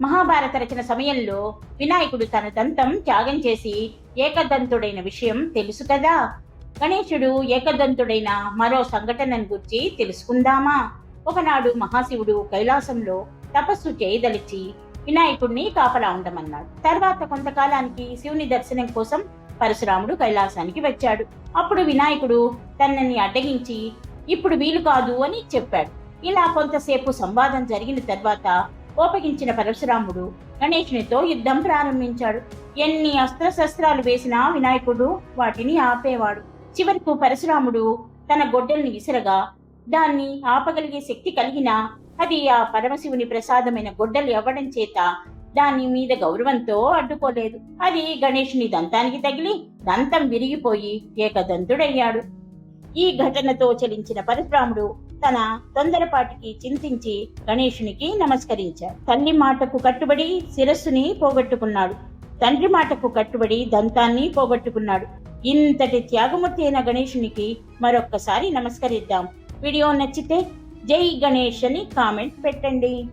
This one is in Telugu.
మహాభారత రచన సమయంలో వినాయకుడు తన దంతం త్యాగం చేసి ఏకదంతుడైన విషయం తెలుసు కదా. గణేశుడు ఏకదంతుడైన మరో సంఘటనను గురించి తెలుసుకుందామా? ఒకనాడు మహాశివుడు కైలాసంలో తపస్సు చేయదలిచి వినాయకుడిని కాపలా ఉండమన్నాడు. తర్వాత కొంతకాలానికి శివుని దర్శనం కోసం పరశురాముడు కైలాసానికి వచ్చాడు. అప్పుడు వినాయకుడు తనని అడ్డగించి ఇప్పుడు వీలు కాదు అని చెప్పాడు. ఇలా కొంతసేపు సంవాదం జరిగిన తర్వాత కోపగించిన పరశురాముడు గణేశునితో యుద్ధం ప్రారంభించాడు. ఎన్ని అస్త్రశస్త్రాలు వేసినా వినాయకుడు వాటిని ఆపేవాడు. చివరకు పరశురాముడు తన గొడ్డల్ని విసిరగా దాన్ని ఆపగలిగే శక్తి కలిగినా అది ఆ పరమశివుని ప్రసాదమైన గొడ్డలు అవ్వడం చేత దాని మీద గౌరవంతో అడ్డుకోలేదు. అది గణేశుని దంతానికి తగిలి దంతం విరిగిపోయి ఏకదంతుడయ్యాడు. ఈ ఘటనతో చలించిన పరశురాముడు తన తొందరపాటికి చింతించి గణేశునికి నమస్కరించాడు. తల్లి మాటకు కట్టుబడి శిరస్సుని పోగొట్టుకున్నాడు. తండ్రి మాటకు కట్టుబడి దంతాన్ని పోగొట్టుకున్నాడు. ఇంతటి త్యాగమూర్తి అయిన గణేశునికి మరొక్కసారి నమస్కరిద్దాం. వీడియో నచ్చితే జై గణేష్ అని కామెంట్ పెట్టండి.